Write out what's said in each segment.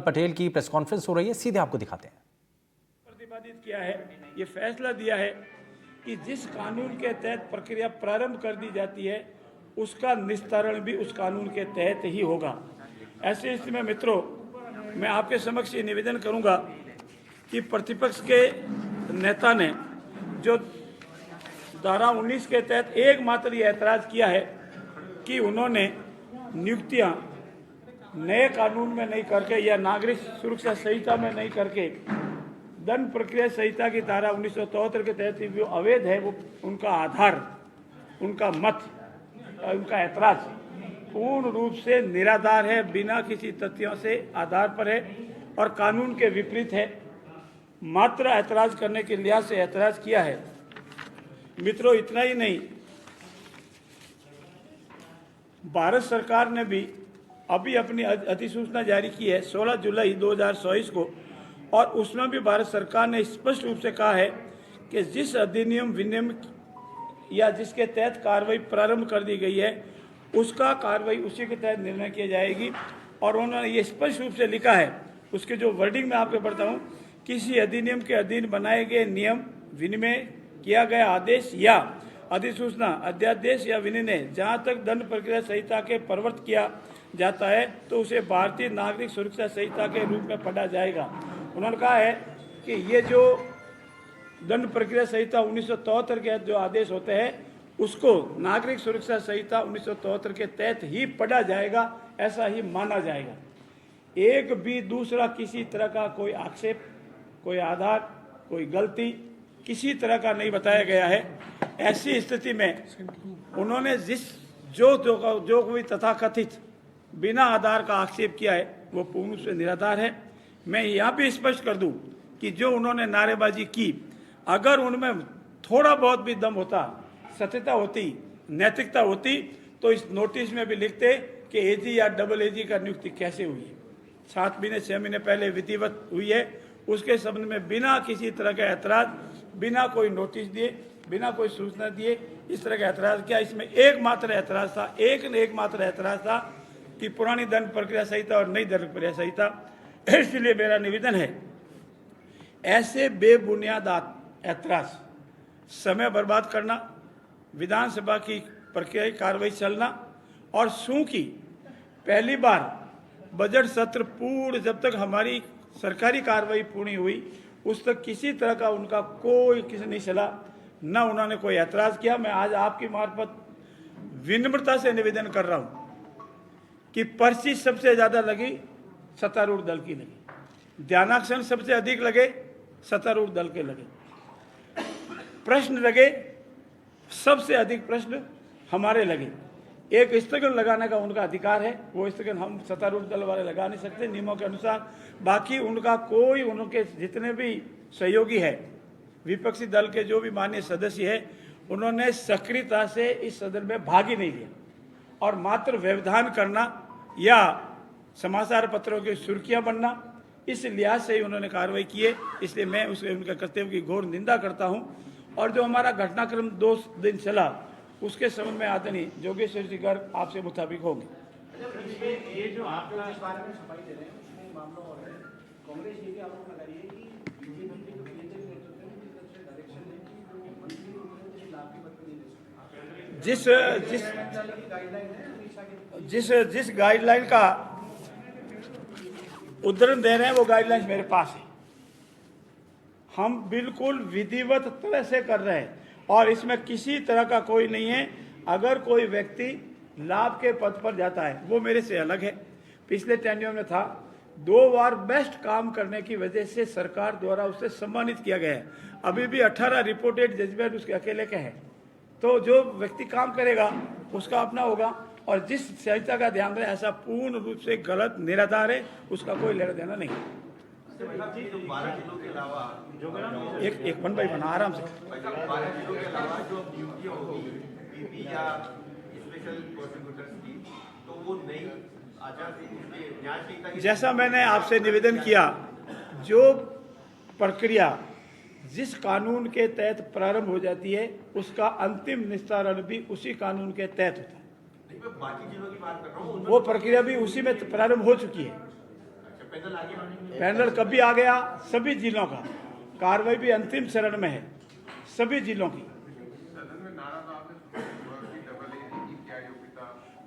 पटेल की press conference हो रही है, सीधे आपको दिखाते हैं। प्रतिपादित किया है, ये फैसला दिया है कि जिस कानून के तहत प्रक्रिया प्रारंभ कर दी जाती है उसका निस्तारण भी उस कानून के तहत ही होगा। ऐसे स्थिति में मित्रों, मैं आपके समक्ष ये निवेदन करूंगा कि प्रतिपक्ष के नेता ने जो धारा 19 के तहत एकमात्र ये ऐतराज किया है कि उन्होंने नियुक्तियां नए कानून में नहीं करके या नागरिक सुरक्षा संहिता में नहीं करके दंड प्रक्रिया संहिता की धारा 1973 के तहत जो अवैध है वो उनका आधार, उनका मत, उनका ऐतराज पूर्ण रूप से निराधार है, बिना किसी तथ्यों से आधार पर है और कानून के विपरीत है। मात्र ऐतराज करने के लिहाज से ऐतराज किया है। मित्रों, इतना ही नहीं, भारत सरकार ने भी अभी अपनी अधिसूचना जारी की है 16 जुलाई 2024 को, और उसमें भी भारत सरकार ने स्पष्ट रूप से कहा है कि जिस अधिनियम विनियम या जिसके तहत कार्रवाई प्रारंभ कर दी गई है उसका कार्रवाई उसी के तहत निर्णय किया जाएगी। और उन्होंने ये स्पष्ट रूप से लिखा है, उसके जो वर्डिंग मैं आपको पढ़ता हूँ, किसी अधिनियम के अधीन बनाए गए नियम, विनिमय किया गया आदेश या अधिसूचना, अध्यादेश या विनिमय जहाँ तक दंड प्रक्रिया संहिता के प्रवर्त किया जाता है तो उसे भारतीय नागरिक सुरक्षा संहिता के रूप में पढ़ा जाएगा। उन्होंने कहा है कि ये जो दंड प्रक्रिया संहिता 1973 के जो आदेश होते हैं उसको नागरिक सुरक्षा संहिता 1973 के तहत ही पढ़ा जाएगा, ऐसा ही माना जाएगा। एक भी दूसरा किसी तरह का कोई आक्षेप, कोई आधार, कोई गलती किसी तरह का नहीं बताया गया है। ऐसी स्थिति में उन्होंने जो कोई तथाकथित बिना आधार का आक्षेप किया है वो पूर्ण रूप से निराधार है। मैं यहाँ भी स्पष्ट कर दूं कि जो उन्होंने नारेबाजी की, अगर उनमें थोड़ा बहुत भी दम होता, सत्यता होती, नैतिकता होती तो इस नोटिस में भी लिखते कि एजी या डबल एजी का नियुक्ति कैसे हुई है। 7 महीने 6 महीने पहले विधिवत हुई है, उसके संबंध में बिना किसी तरह का ऐतराज, बिना कोई नोटिस दिए, बिना कोई सूचना दिए इस तरह का ऐतराज किया। इसमें एकमात्र ऐतराज था, एकमात्र ऐतराज था कि पुरानी दंड प्रक्रिया संहिता और नई दंड प्रक्रिया संहिता। इसलिए मेरा निवेदन है, ऐसे बेबुनियाद ऐतराज, समय बर्बाद करना, विधानसभा की प्रक्रिया कार्रवाई चलना, और चूंकि पहली बार बजट सत्र पूर्ण जब तक हमारी सरकारी कार्रवाई पूरी हुई उस तक किसी तरह का उनका कोई किसी नहीं चला, न उन्होंने कोई ऐतराज किया। मैं आज आपकी मार्फत विनम्रता से निवेदन कर रहा हूं कि पर्ची सबसे ज्यादा लगी सत्तारूढ़ दल की लगी, ध्यानाकर्षण सबसे अधिक लगे सत्तारूढ़ दल के लगे, प्रश्न लगे सबसे अधिक प्रश्न हमारे लगे। एक स्थगन लगाने का उनका अधिकार है, वो स्थगन हम सत्तारूढ़ दल वाले लगा नहीं सकते नियमों के अनुसार। बाकी उनका कोई, उनके जितने भी सहयोगी है, विपक्षी दल के जो भी माननीय सदस्य है, उन्होंने सक्रियता से इस सदन में भाग ही नहीं लिया और मात्र व्यवधान करना या समाचार पत्रों की सुर्खियां बनना, इस लिहाज से ही उन्होंने कार्रवाई की है। इसलिए मैं उनके कर्तव्य की घोर निंदा करता हूं। और जो हमारा घटनाक्रम 2 दिन चला उसके संबंध में आदरणीय जोगेश्वर जी गर्ग आपसे मुताबिक होंगे। ये जो आप इस बारे में सफाई दे रहे हैं उसमें मामला और है, कांग्रेस ये भी आरोप लगा रही है कि बीजेपी के जो केंद्रीय नेतृत्व है उनकी तरफ से डायरेक्शन है कि वो मंत्री उन्होंने किसी लाभ की बात नहीं दे सकते। जिस गाइडलाइन का उद्धरण दे रहे हैं वो गाइडलाइन मेरे पास है, हम बिल्कुल विधिवत तरह से कर रहे हैं और इसमें किसी तरह का कोई नहीं है। अगर कोई व्यक्ति लाभ के पद पर जाता है वो मेरे से अलग है, पिछले टेन्योर में था, 2 बार बेस्ट काम करने की वजह से सरकार द्वारा उसे सम्मानित किया गया है। अभी भी 18 रिपोर्टेड जजमेंट उसके अकेले के हैं। तो जो व्यक्ति काम करेगा उसका अपना होगा, और जिस संहिता का ध्यान रहे ऐसा पूर्ण रूप से गलत, निराधार है, उसका कोई लेना देना नहीं। एक वन बाई वन आराम से। जैसा मैंने आपसे निवेदन किया, जो प्रक्रिया जिस कानून के तहत प्रारंभ हो जाती है उसका अंतिम निस्तारण भी उसी कानून के तहत होता है। बाकी चीजों की बात कर रहा हूँ, वो प्रक्रिया भी उसी में प्रारंभ हो चुकी है। पैनल आगे बढ़ेंगे? पैनल कभी आ गया, सभी जिलों का कार्रवाई भी अंतिम चरण में है, सभी जिलों की।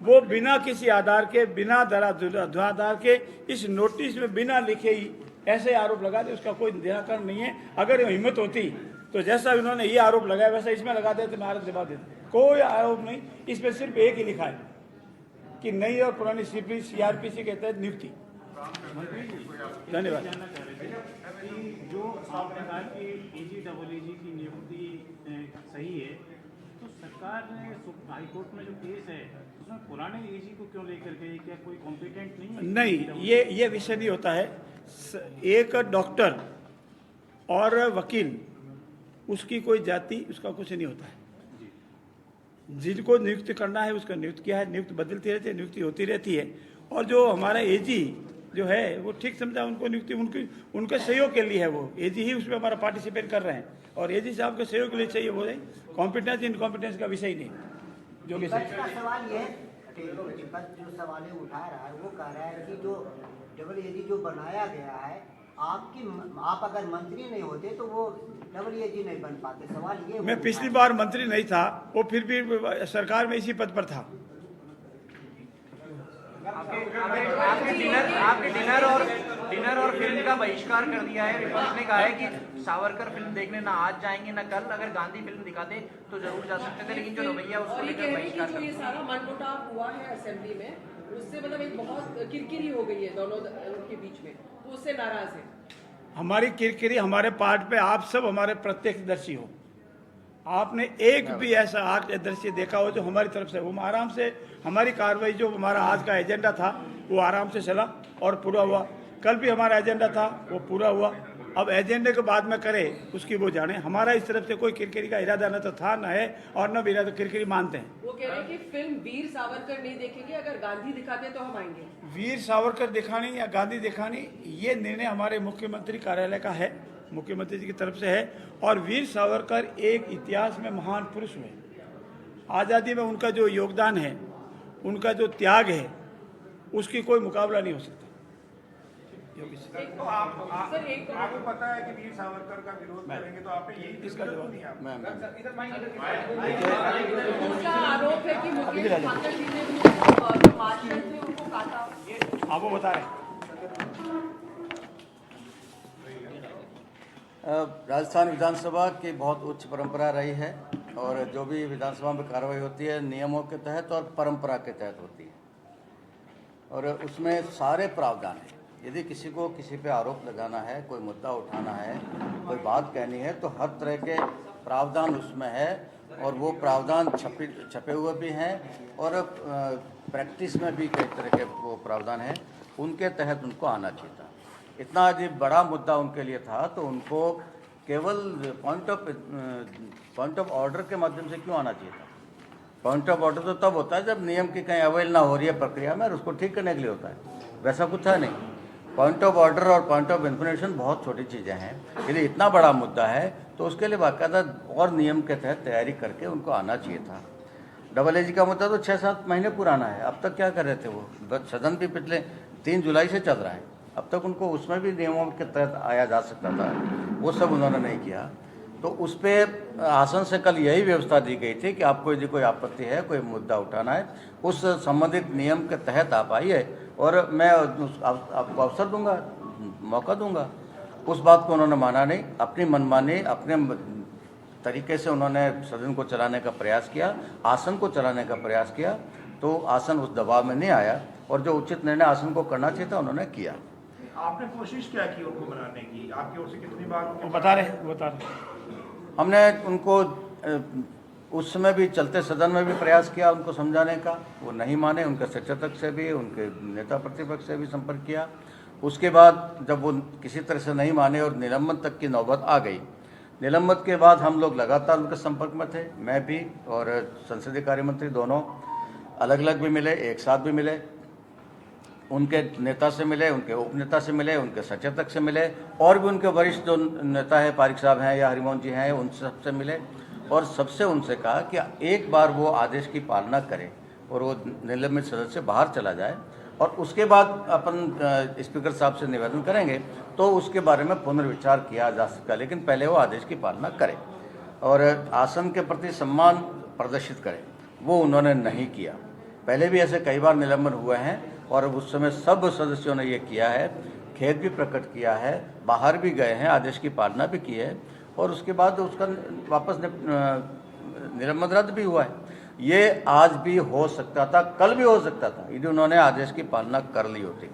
वो बिना किसी आधार के, बिना धराधार के, इस नोटिस में बिना लिखे ही ऐसे आरोप लगा दे, उसका कोई निराकरण नहीं है। अगर हिम्मत होती तो जैसा उन्होंने ये आरोप लगाया वैसा इसमें लगा देते, मैं जवाब देता। कोई आरोप नहीं, इसमें सिर्फ एक ही लिखा है कि नई और पुरानी सीआरपीसी के तहत नियुक्ति। धन्यवाद। जो आपने कहा कि एजी की नियुक्ति सही है, तो सरकार ने हाईकोर्ट में जो केस है उसमें पुराने एजी को क्यों लेकर के, क्या कोई कॉम्पिटेंट नहीं है? नहीं, ये विषय नहीं होता है। एक डॉक्टर और वकील, उसकी कोई जाति, उसका कुछ नहीं होता है। जिनको नियुक्त करना है उसका नियुक्त किया है, नियुक्त बदलती रहती है, नियुक्ति होती रहती है। और जो हमारा एजी जो है वो ठीक समझा, उनको नियुक्ति उनके सहयोग के लिए है। वो एजी ही उसमें हमारा पार्टिसिपेट कर रहे हैं और एजी साहब के सहयोग के लिए चाहिए। वो कॉम्पिटेंस इनकॉम्पिटेंस का विषय ही नहीं जो कि सवाल ये जो सवाल उठा रहा है वो कह रहा है कि जो डबल एजी जो बनाया गया है, आप अगर मंत्री नहीं होते तो वो डबल एजी नहीं बन पाते। सवाल ये, मैं पिछली बार मंत्री नहीं था, वो फिर भी सरकार में इसी पद पर था। आपके डिनर और फिल्म का बहिष्कार कर दिया है। विपक्ष ने कहा है कि सावरकर फिल्म देखने ना आज जाएंगे ना कल, अगर गांधी फिल्म दिखाते तो जरूर जा सकते थे, लेकिन जो रवैया उसको लेकर बहिष्कार कर ये सारा मनमुटाव हुआ है असेंबली में, उससे मतलब एक बहुत किरकिरी हो गई है दोनों के बीच में, तो उससे नाराज है। हमारी किरकिरी हमारे पार्ट पे आप सब हमारे प्रत्यक्षदर्शी हो। आपने एक भी ऐसा दृश्य देखा हो जो हमारी तरफ से, वो आराम से हमारी कार्रवाई, जो हमारा आज का एजेंडा था वो आराम से चला और पूरा हुआ। कल भी हमारा एजेंडा था, वो पूरा हुआ। अब एजेंडे के बाद में करे उसकी वो जाने। हमारा इस तरफ से कोई किरकिरी का इरादा न तो था, न है, और न भी इरादा किरकिरी मानते हैं। वो कह रहे हैं कि फिल्म वीर सावरकर नहीं देखेंगे, अगर गांधी दिखाते तो हम आएंगे। वीर सावरकर दिखानी या गांधी दिखानी, ये निर्णय हमारे मुख्यमंत्री कार्यालय का है, मुख्यमंत्री जी की तरफ से है। और वीर सावरकर एक इतिहास में महान पुरुष हुए। आज़ादी में उनका जो योगदान है, उनका जो त्याग है, उसकी कोई मुकाबला नहीं हो सकता। तो आपको पता है कि वीर सावरकर का विरोध करेंगे, तो आपने यही इसका जवाब उसका आरोप है कि मुकेश ठाकर जी ने जो मार्शल थे उनको काटा। आप वो बता रहे हैं। राजस्थान विधानसभा की बहुत उच्च परंपरा रही है और जो भी विधानसभा में कार्रवाई होती है नियमों के तहत और परंपरा के तहत होती है, और उसमें सारे प्रावधान हैं। यदि किसी को किसी पे आरोप लगाना है, कोई मुद्दा उठाना है, कोई बात कहनी है, तो हर तरह के प्रावधान उसमें है। और वो प्रावधान छपे हुए भी हैं और प्रैक्टिस में भी कई तरह के वो प्रावधान हैं, उनके तहत उनको आना चाहिए था। इतना यदि बड़ा मुद्दा उनके लिए था तो उनको केवल पॉइंट ऑफ ऑर्डर के माध्यम से क्यों आना चाहिए था। पॉइंट ऑफ ऑर्डर तो तब होता है जब नियम की कहीं अवहेलना हो रही है प्रक्रिया में, और उसको ठीक करने के लिए होता है। वैसा कुछ है नहीं। पॉइंट ऑफ ऑर्डर और पॉइंट ऑफ इन्फॉर्मेशन बहुत छोटी चीज़ें हैं। यदि इतना बड़ा मुद्दा है तो उसके लिए बाकायदा और नियम के तहत तैयारी करके उनको आना चाहिए था। डबल एजी का मुद्दा तो 6-7 महीने पुराना है। अब तक क्या कर रहे थे वो? सदन भी पिछले 3 जुलाई से चल रहा है। अब तक उनको उसमें भी नियमों के तहत आया जा सकता था, वो सब उन्होंने नहीं किया। तो उस पर आसन से कल यही व्यवस्था दी गई थी कि आपको यदि कोई आपत्ति है, कोई मुद्दा उठाना है, उस संबंधित नियम के तहत आप आइए और मैं आपको अवसर दूंगा, मौका दूंगा। उस बात को उन्होंने माना नहीं। अपनी मनमानी, अपने तरीके से उन्होंने सदन को चलाने का प्रयास किया, आसन को चलाने का प्रयास किया, तो आसन उस दबाव में नहीं आया और जो उचित निर्णय आसन को करना चाहिए था उन्होंने किया। आपने कोशिश क्या की उनको मनाने की? आपकी ओर से कितनी बार वो बता रहे। हमने उनको उस समय भी चलते सदन में भी प्रयास किया उनको समझाने का, वो नहीं माने। उनके सचेतक से भी, उनके नेता प्रतिपक्ष से भी संपर्क किया। उसके बाद जब वो किसी तरह से नहीं माने और निलंबन तक की नौबत आ गई, निलंबन के बाद हम लोग लगातार उनके संपर्क में थे। मैं भी और संसदीय कार्य मंत्री दोनों अलग अलग भी मिले, एक साथ भी मिले। उनके नेता से मिले, उनके उपनेता से मिले, उनके सचेतक से मिले, और भी उनके वरिष्ठ जो नेता है, पारिक साहब हैं या हरिमोहन जी हैं, उन सबसे मिले और सबसे उनसे कहा कि एक बार वो आदेश की पालना करें और वो निलंबित सदस्य बाहर चला जाए और उसके बाद अपन स्पीकर साहब से निवेदन करेंगे तो उसके बारे में पुनर्विचार किया जा सकता है, लेकिन पहले वो आदेश की पालना करें और आसन के प्रति सम्मान प्रदर्शित करें। वो उन्होंने नहीं किया। पहले भी ऐसे कई बार निलंबन हुए हैं और उस समय सब सदस्यों ने ये किया है, खेद भी प्रकट किया है, बाहर भी गए हैं, आदेश की पालना भी की है और उसके बाद उसका वापस निलंबन रद्द भी हुआ है। ये आज भी हो सकता था, कल भी हो सकता था यदि उन्होंने आदेश की पालना कर ली होती।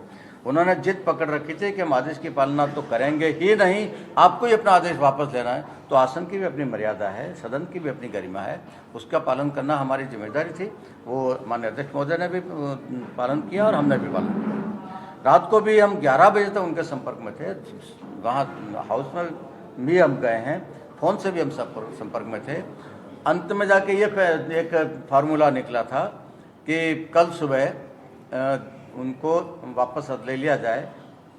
उन्होंने जिद पकड़ रखी थी कि हम आदेश की पालना तो करेंगे ही नहीं, आपको ही अपना आदेश वापस लेना है। तो आसन की भी अपनी मर्यादा है, सदन की भी अपनी गरिमा है, उसका पालन करना हमारी जिम्मेदारी थी। वो माननीय अध्यक्ष महोदय ने भी पालन किया और हमने भी पालन किया। रात को भी हम 11 बजे तक उनके संपर्क में थे, वहाँ हाउस में भी हम गए हैं, फ़ोन से भी हम संपर्क में थे। अंत में जाके ये एक फार्मूला निकला था कि कल सुबह उनको वापस ले लिया जाए।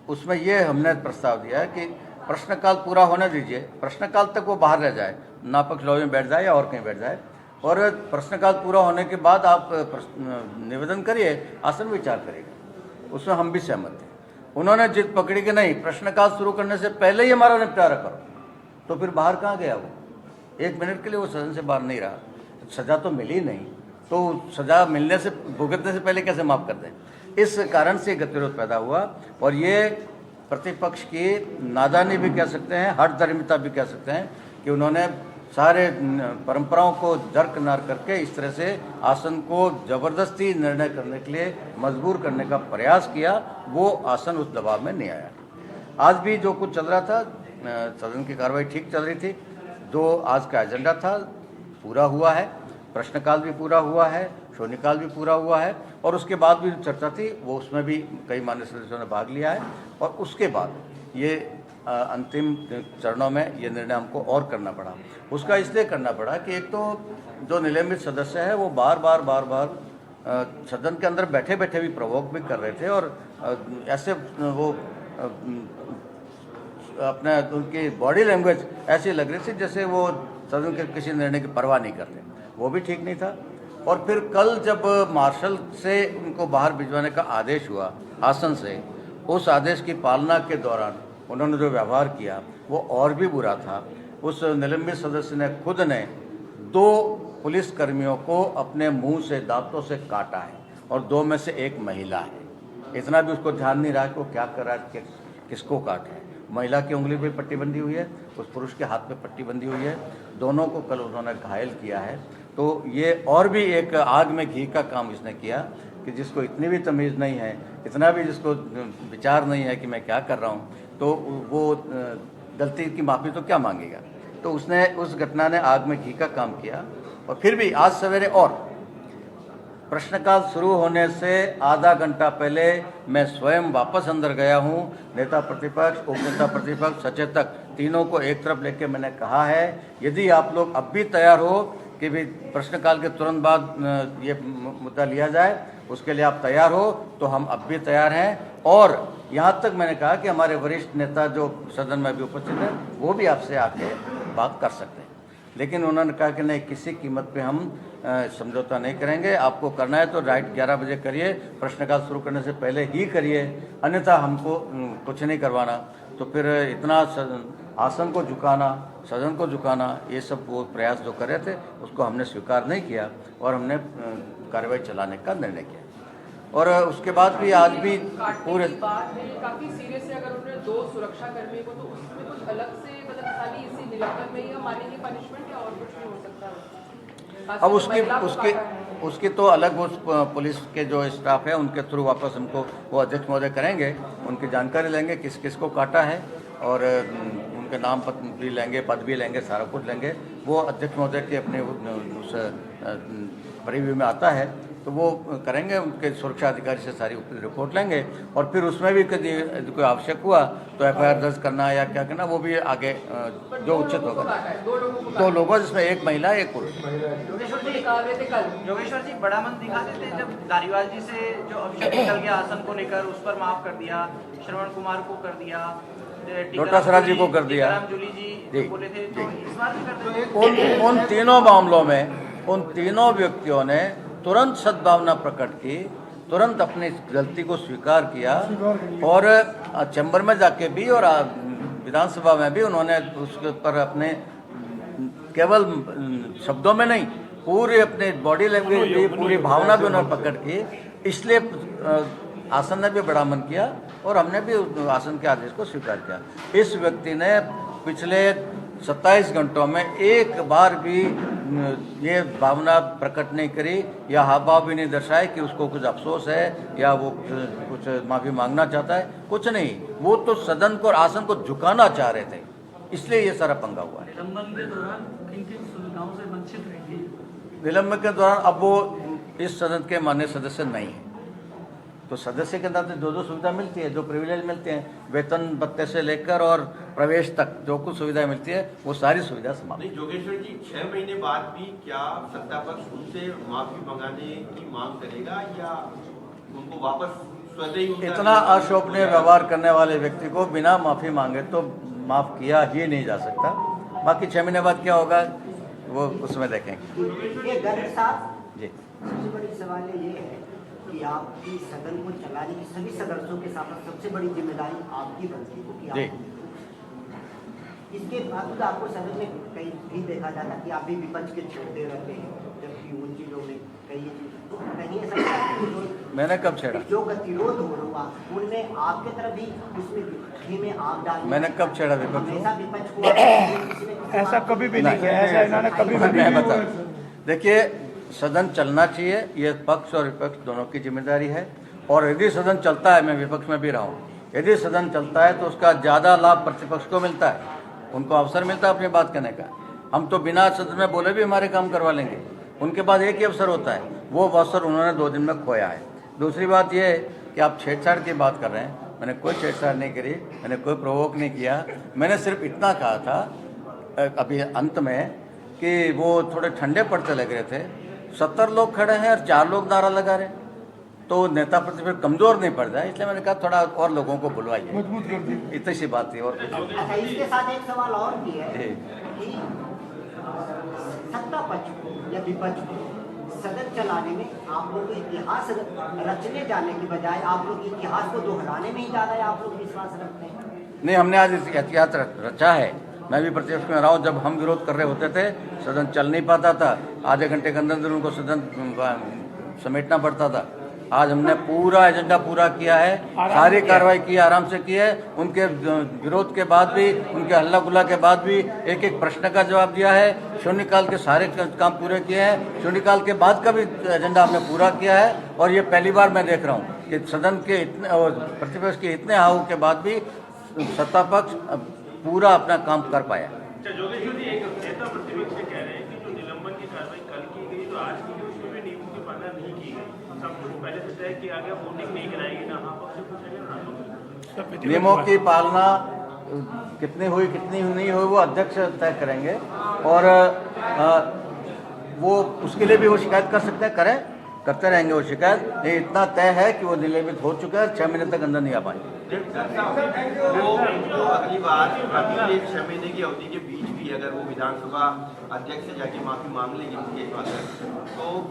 उसमें ये हमने प्रस्ताव दिया है कि प्रश्नकाल पूरा होने दीजिए, प्रश्नकाल तक वो बाहर रह जाए, नापक्ष लॉबी में बैठ जाए या और कहीं बैठ जाए, और प्रश्नकाल पूरा होने के बाद आप निवेदन करिए, आसन विचार करेगा। उसमें हम भी सहमत थे। उन्होंने जिद पकड़ी कि नहीं, प्रश्नकाल शुरू करने से पहले ही हमारा निपटारा करो। तो फिर बाहर कहाँ गया वो? 1 मिनट के लिए वो सदन से बाहर नहीं रहा। सज़ा तो मिली नहीं, तो सज़ा मिलने से, भुगतने से पहले कैसे माफ़ कर दें? इस कारण से गतिरोध पैदा हुआ और ये प्रतिपक्ष की नादानी भी कह सकते हैं, हठधर्मिता भी कह सकते हैं कि उन्होंने सारे परंपराओं को दरकिनार करके इस तरह से आसन को जबरदस्ती निर्णय करने के लिए मजबूर करने का प्रयास किया। वो आसन उस दबाव में नहीं आया। आज भी जो कुछ चल रहा था, सदन की कार्रवाई ठीक चल रही थी। जो आज का एजेंडा था पूरा हुआ है, प्रश्नकाल भी पूरा हुआ है, शून्यकाल भी पूरा हुआ है और उसके बाद भी चर्चा थी, वो उसमें भी कई मान्य सदस्यों ने भाग लिया है। और उसके बाद ये अंतिम चरणों में ये निर्णय हमको और करना पड़ा। उसका इसलिए करना पड़ा कि एक तो जो निलंबित सदस्य है वो बार बार सदन के अंदर बैठे बैठे भी प्रवोक भी कर रहे थे और ऐसे वो अपने उनकी बॉडी लैंग्वेज ऐसी लग रही थी जैसे वो सदन के किसी निर्णय की परवाह नहीं करते। वो भी ठीक नहीं था। और फिर कल जब मार्शल से उनको बाहर भिजवाने का आदेश हुआ आसन से, उस आदेश की पालना के दौरान उन्होंने जो व्यवहार किया वो और भी बुरा था। उस निलंबित सदस्य ने खुद ने 2 पुलिसकर्मियों को अपने मुंह से दांतों से काटा है और 2 में से 1 महिला है। इतना भी उसको ध्यान नहीं रहा कि वो क्या कर रहा है, किसको काट है। महिला की उंगली पे पट्टी बंधी हुई है, उस पुरुष के हाथ पे पट्टी बंधी हुई है। दोनों को कल उन्होंने घायल किया है। तो ये और भी एक आग में घी का काम इसने किया कि जिसको इतनी भी तमीज़ नहीं है, इतना भी जिसको विचार नहीं है कि मैं क्या कर रहा हूँ, तो वो गलती की माफ़ी तो क्या मांगेगा। तो उसने, उस घटना ने आग में घी का काम किया। और फिर भी आज सवेरे और प्रश्नकाल शुरू होने से आधा घंटा पहले मैं स्वयं वापस अंदर गया हूं। नेता प्रतिपक्ष, उपनेता प्रतिपक्ष, सचेतक तीनों को एक तरफ लेकर मैंने कहा है, यदि आप लोग अब भी तैयार हो कि भी प्रश्नकाल के तुरंत बाद ये मुद्दा लिया जाए, उसके लिए आप तैयार हो, तो हम अब भी तैयार हैं। और यहाँ तक मैंने कहा कि हमारे वरिष्ठ नेता जो सदन में भी उपस्थित हैं वो भी आपसे आके बात कर सकते हैं। लेकिन उन्होंने कहा कि नहीं, किसी कीमत पे हम समझौता नहीं करेंगे। आपको करना है तो राइट 11 बजे करिए, प्रश्नकाल शुरू करने से पहले ही करिए, अन्यथा हमको कुछ नहीं करवाना। तो फिर इतना आसन को झुकाना, सदन को झुकाना, ये सब वो प्रयास जो कर रहे थे उसको हमने स्वीकार नहीं किया और हमने कार्रवाई चलाने का निर्णय किया। और उसके बाद भी आज भी पूरे काफी सीरियस है। अगर उन्होंने 2 सुरक्षा कर्मी को, तो उसमें कुछ अलग से मतलब खाली इसी निलंबन में ही मानेंगे पनिशमेंट या और कुछ नहीं हो सकता? अब उसकी तो अलग उस पुलिस के जो स्टाफ है उनके थ्रू वापस हमको वो अध्यक्ष महोदय करेंगे, उनकी जानकारी लेंगे किस किस को काटा है और उनके नाम पत्र भी लेंगे, पद भी लेंगे, सारा कुछ लेंगे। वो अध्यक्ष महोदय के अपने उस परिव्यू में आता है तो वो करेंगे, उनके सुरक्षा अधिकारी से सारी रिपोर्ट लेंगे और फिर उसमें भी कभी कोई आवश्यक हुआ तो एफआईआर दर्ज करना या क्या करना वो भी आगे जो उचित होगा। 2 लोगों जिसमें 1 महिला 1 पुरुष। योगेश्वर जी बड़ा मन दिखा देते हैं जब धारीवाल जी से जो अभिषेक निकल गया आसन को लेकर, उस पर माफ कर दिया, श्रवण कुमार को कर दिया, डोटासरा जी को कर दिया, जूली जी बोले थे, तो इस बार भी करते। उन तीनों मामलों में उन तीनों व्यक्तियों ने तुरंत सद्भावना प्रकट की तुरंत अपनी गलती को स्वीकार किया और चैम्बर में जाके भी और विधानसभा में भी उन्होंने उसके ऊपर अपने केवल शब्दों में नहीं पूरे अपने बॉडी लैंग्वेज भी पूरी भावना भी उन्होंने पकड़ की, इसलिए आसन ने भी बड़ा मन किया और हमने भी आसन के आदेश को स्वीकार किया। इस व्यक्ति ने पिछले 27 घंटों में एक बार भी ये भावना प्रकट नहीं करी या हाव भाव भी नहीं दर्शाए कि उसको कुछ अफसोस है या वो कुछ माफ़ी मांगना चाहता है, कुछ नहीं। वो तो सदन को और आसन को झुकाना चाह रहे थे, इसलिए ये सारा पंगा हुआ है। निलंबन के दौरान किन-किन सुविधाओं से वंचित रहेंगे? निलंबन के दौरान अब वो इस सदन के माननीय सदस्य नहीं है, तो सदस्य के नाते जो सुविधा मिलती है, जो प्रिविलेज मिलते हैं, वेतन भत्ते से लेकर और प्रवेश तक जो कुछ सुविधा मिलती है वो सारी सुविधा समाप्त। नहीं जोगेश्वर जी, 6 महीने बाद भी क्या सत्ता पक्ष उनसे माफी मंगाने की मांग करेगा या उनको वापस स्वतः ही इतना अशोभनीय व्यवहार करने वाले व्यक्ति को बिना माफी मांगे तो माफ किया ही नहीं जा सकता। बाकी 6 महीने बाद क्या होगा वो उसमें देखेंगे। ये गर्ग साहब जी, सबसे बड़ी सवाल ये है कि आपकी सदन को चलाने की सभी सदस्यों के साथ सबसे बड़ी जिम्मेदारी आपकी बनती है कि जी। इसके बावजूद आपको सदन में कहीं भी देखा जाता कि आप भी विपक्ष के छोड़ते रहते हैं, जबकि उन चीजों में कहीं ऐसा मैंने कब छेड़ा? जो गतिरोध हो रहा उनमें आपके तरफ भी उसमें में आप डाल। मैंने कब छेड़ा विपक्ष को? हमेशा विपक्ष को ऐसा कभी भी नहीं किया, ऐसा इन्होंने कभी भी मैं नहीं बता, देखिए सदन चलना चाहिए, ये पक्ष और विपक्ष दोनों की जिम्मेदारी है। और यदि सदन चलता है, मैं विपक्ष में भी रहा हूँ, यदि सदन चलता है तो उसका ज़्यादा लाभ प्रतिपक्ष को मिलता है, उनको अवसर मिलता है अपनी बात कहने का। हम तो बिना सदन में बोले भी हमारे काम करवा लेंगे, उनके पास एक ही अवसर होता है, वो अवसर उन्होंने 2 दिन में खोया है। दूसरी बात ये है कि आप छेड़छाड़ की बात कर रहे हैं, मैंने कोई छेड़छाड़ नहीं करी, मैंने कोई प्रोवोक नहीं किया। मैंने सिर्फ इतना कहा था अभी अंत में कि वो थोड़े ठंडे पड़ते लग रहे थे, 70 लोग खड़े हैं और 4 लोग नारा लगा रहे, तो नेता प्रतिपक्ष कमजोर नहीं पड़ जाए, इसलिए मैंने कहा थोड़ा और लोगों को बुलवाइए, मजबूत कर दी, इतनी सी बात थी। और अच्छा, इसके साथ एक सवाल और भी है कि सत्ता पक्ष को या विपक्ष को सदन चलाने में आप लोग इतिहास रचने जाने की बजाय आप लोग इतिहास को दोहराने में ही ज़्यादा आप लोग विश्वास रखते हैं? नहीं, हमने आज इतिहास रचा है। मैं भी प्रतिपक्ष में रहा हूँ, जब हम विरोध कर रहे होते थे सदन चल नहीं पाता था, आधे घंटे के अंदर उनको सदन समेटना पड़ता था। आज हमने पूरा एजेंडा पूरा किया है, सारी कार्रवाई की, आराम से की है। उनके विरोध के बाद भी, उनके हल्ला गुल्ला के बाद भी एक एक प्रश्न का जवाब दिया है, शून्यकाल के सारे काम पूरे किए हैं, शून्यकाल के बाद का भी एजेंडा हमने पूरा किया है। और ये पहली बार मैं देख रहा हूँ कि सदन के इतने और प्रतिपक्ष के इतने हाव के बाद भी सत्ता पक्ष पूरा अपना काम कर पाया। जोगेश्वर जी, एक नेता प्रतिपक्ष से कह रहे हैं कि जो निलंबन की कार्रवाई कल की गई तो आज की गई उसमें भी नियमों की पालना नहीं की गई, सब कुछ पहले से तय किया गया, वोटिंग नहीं कराएगी, ना हाँ पक्ष पूछेगा ना पक्ष। नियमों की पालना कितनी हुई कितनी नहीं हुई वो अध्यक्ष तय करेंगे, और वो उसके लिए भी वो शिकायत कर सकते हैं, करें, करते रहेंगे वो शिकायत। ये इतना तय है कि वो निलंबित हो चुका है, 6 महीने तक अंदर नहीं आ पाएंगे। वो अगली बार अगले 6 महीने की अवधि के बीच भी अगर वो विधानसभा अध्यक्ष से जाके माफी मांग लेंगे तो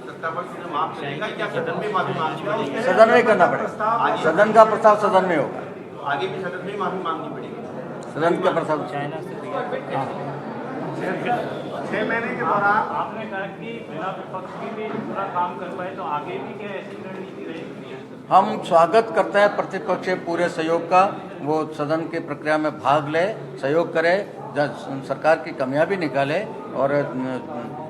सत्ता पक्ष उन्हें माफ करेगा या सदन में माफी मांगनी पड़ेगी? सदन में करना पड़ेगा, सदन का प्रस्ताव सदन में होगा, आगे भी सदन में माफी मांगनी पड़ेगी। सदन का प्रस्ताव। 6 महीने के दौरान आपने कहा कि बिना विपक्ष की भी पूरा काम कर पाए, तो आगे भी क्या ऐसी रणनीति रहेगी? हम स्वागत करते हैं प्रतिपक्ष के पूरे सहयोग का, वो सदन की प्रक्रिया में भाग ले, सहयोग करे, सरकार की कमियां भी निकाले, और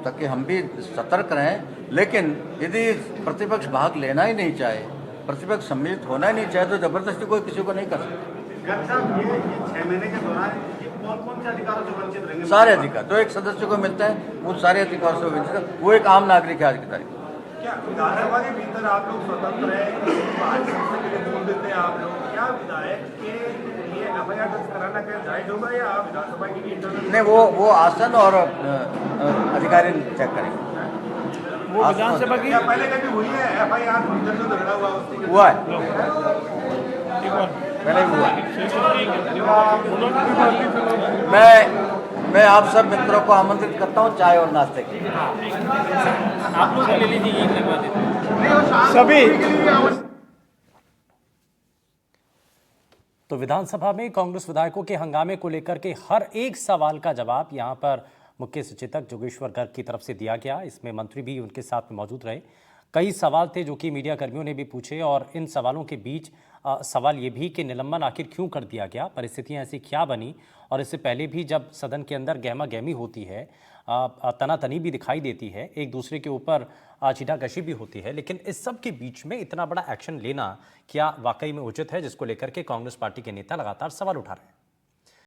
ताकि हम भी सतर्क रहें। लेकिन यदि प्रतिपक्ष भाग लेना ही नहीं चाहे, प्रतिपक्ष सम्मिलित होना ही नहीं चाहे, तो जबरदस्ती कोई किसी को नहीं कर सकता। गर्ग साहब, ये 6 महीने के दौरान कौन से अधिकारों से वंचित रहेंगे? सारे अधिकार जो एक सदस्य को मिलता है वो सारे अधिकारों से वंचित है, वो एक आम नागरिक है आज की तारीख। क्या विधानसभा के भीतर आप लोग स्वतंत्र है, बोल देते हैं आप लोग, क्या विधायक के लिए एफआईआर दर्ज कराना क्या जायज होगा या आप विधानसभा की इंटरनल? नहीं, वो आसन और अधिकारी चेक करेंगे। वो विधानसभा की पहले कभी हुई है एफआईआर जो झगड़ा हुआ है, पहले हुआ है। मैं आप सब मित्रों को आमंत्रित करता हूँ चाय और नाश्ते के लिए। आप लोग ले लीजिए, लगवा देते हैं। सभी तो विधानसभा में कांग्रेस विधायकों के हंगामे को लेकर के हर एक सवाल का जवाब यहां पर मुख्य सचेतक जोगेश्वर गर्ग की तरफ से दिया गया। इसमें मंत्री भी उनके साथ में मौजूद रहे। कई सवाल थे जो कि मीडिया कर्मियों ने भी पूछे और इन सवालों के बीच सवाल ये भी कि निलंबन आखिर क्यों कर दिया गया, परिस्थितियां ऐसी क्या बनी, और इससे पहले भी जब सदन के अंदर गहमा गहमी होती है, तनातनी भी दिखाई देती है, एक दूसरे के ऊपर छींटाकशी भी होती है, लेकिन इस सब के बीच में इतना बड़ा एक्शन लेना क्या वाकई में उचित है, जिसको लेकर के कांग्रेस पार्टी के नेता लगातार सवाल उठा रहे हैं।